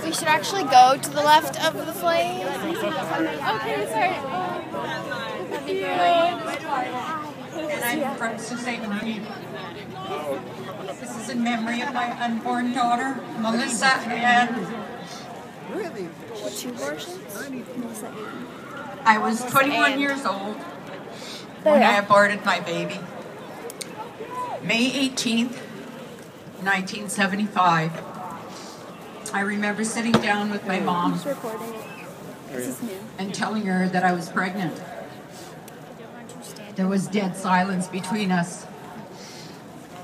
We should actually go to the left of the flame. Okay, sorry. That'd be great. And I'm from Sault Ste. Marie. This is in memory of my unborn daughter, Melissa Ann. Really? 2 abortions? I was 21 years old when I aborted my baby. May 18th, 1975. I remember sitting down with my mom and telling her that I was pregnant. There was dead silence between us.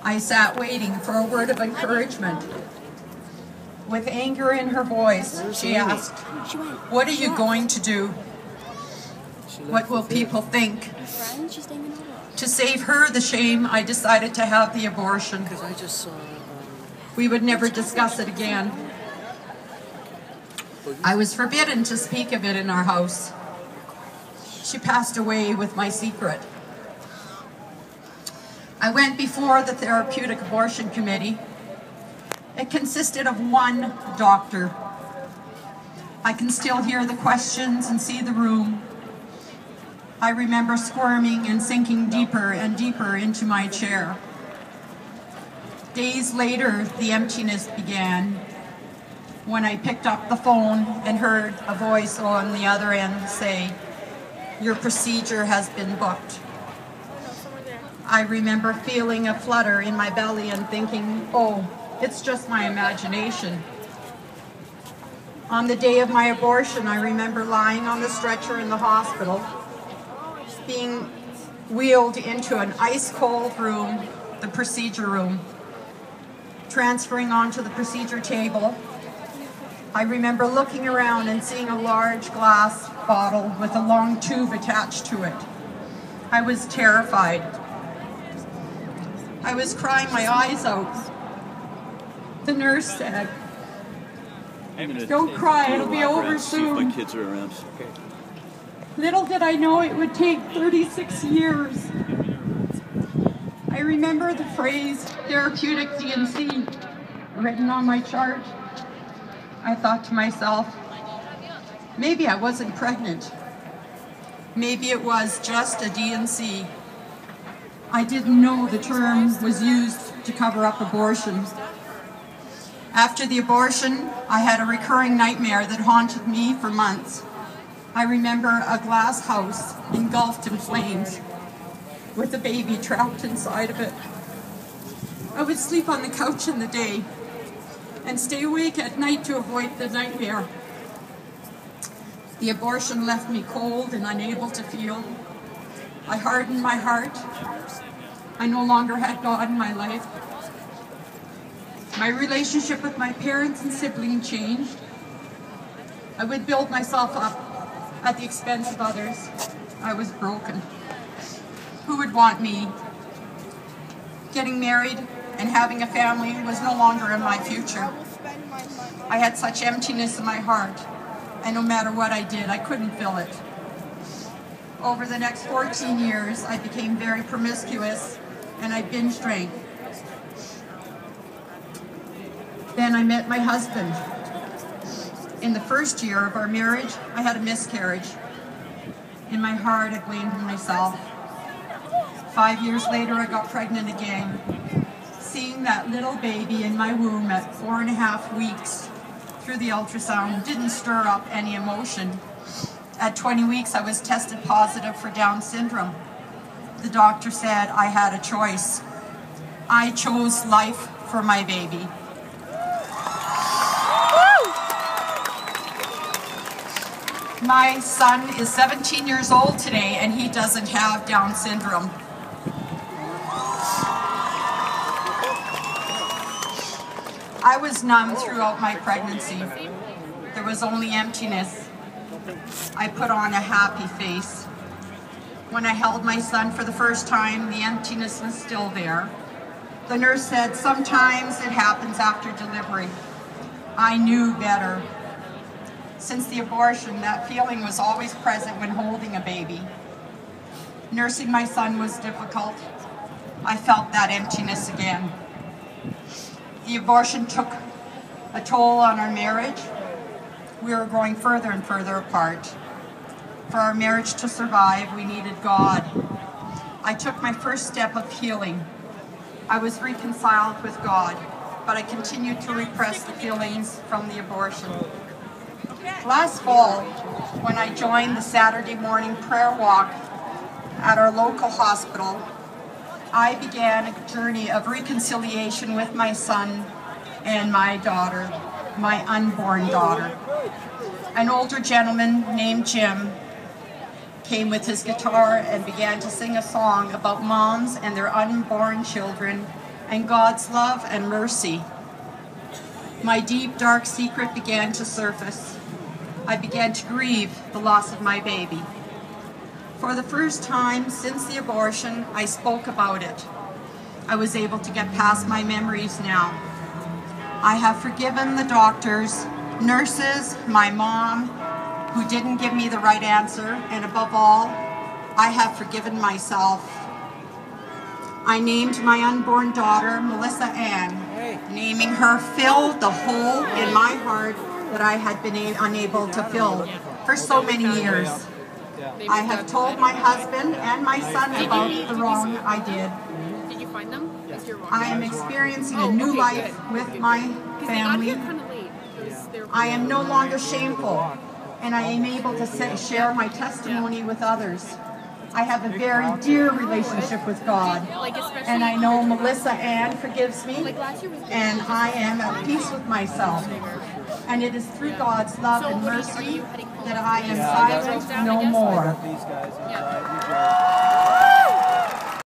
I sat waiting for a word of encouragement. With anger in her voice, she asked, "What are you going to do? What will people think?" To save her the shame, I decided to have the abortion. We would never discuss it again. I was forbidden to speak of it in our house. She passed away with my secret. I went before the Therapeutic Abortion Committee. It consisted of 1 doctor. I can still hear the questions and see the room. I remember squirming and sinking deeper and deeper into my chair. Days later, the emptiness began when I picked up the phone and heard a voice on the other end say, "Your procedure has been booked." I remember feeling a flutter in my belly and thinking, "Oh, it's just my imagination." On the day of my abortion, I remember lying on the stretcher in the hospital, being wheeled into an ice-cold room, the procedure room, transferring onto the procedure table. I remember looking around and seeing a large glass bottle with a long tube attached to it. I was terrified. I was crying my eyes out. The nurse said, "Don't cry, it'll be over soon." My kids are around. Little did I know it would take 36 years. I remember the phrase therapeutic DNC written on my chart. I thought to myself, maybe I wasn't pregnant. Maybe it was just a DNC. I didn't know the term was used to cover up abortion. After the abortion, I had a recurring nightmare that haunted me for months. I remember a glass house engulfed in flames with a baby trapped inside of it. I would sleep on the couch in the day and stay awake at night to avoid the nightmare. The abortion left me cold and unable to feel. I hardened my heart. I no longer had God in my life. My relationship with my parents and siblings changed. I would build myself up at the expense of others. I was broken. Who would want me? Getting married and having a family was no longer in my future. I had such emptiness in my heart, and no matter what I did, I couldn't fill it. Over the next 14 years, I became very promiscuous, and I binge drank. Then I met my husband. In the first year of our marriage, I had a miscarriage. In my heart, I blamed myself. 5 years later, I got pregnant again. Seeing that little baby in my womb at 4.5 weeks through the ultrasound didn't stir up any emotion. At 20 weeks, I was tested positive for Down syndrome. The doctor said I had a choice. I chose life for my baby. My son is 17 years old today, and he doesn't have Down syndrome. I was numb throughout my pregnancy. There was only emptiness. I put on a happy face. When I held my son for the first time, the emptiness was still there. The nurse said, sometimes it happens after delivery. I knew better. Since the abortion, that feeling was always present when holding a baby. Nursing my son was difficult. I felt that emptiness again. The abortion took a toll on our marriage. We were growing further and further apart. For our marriage to survive, we needed God. I took my first step of healing. I was reconciled with God, but I continued to repress the feelings from the abortion. Last fall, when I joined the Saturday morning prayer walk at our local hospital, I began a journey of reconciliation with my son and my daughter, my unborn daughter. An older gentleman named Jim came with his guitar and began to sing a song about moms and their unborn children and God's love and mercy. My deep, dark secret began to surface. I began to grieve the loss of my baby. For the first time since the abortion, I spoke about it. I was able to get past my memories now. I have forgiven the doctors, nurses, my mom, who didn't give me the right answer, and above all, I have forgiven myself. I named my unborn daughter Melissa Ann. Naming her filled the hole in my heart that I had been unable to fill for so many years. I have told my husband and my son about the wrong I did. Did you find them? I am experiencing a new life with my family. I am no longer shameful, and I am able to share my testimony with others. I have a very dear relationship with God, and I know Melissa Ann forgives me, and I am at peace with myself. And it is through God's love and mercy that I am silent no more.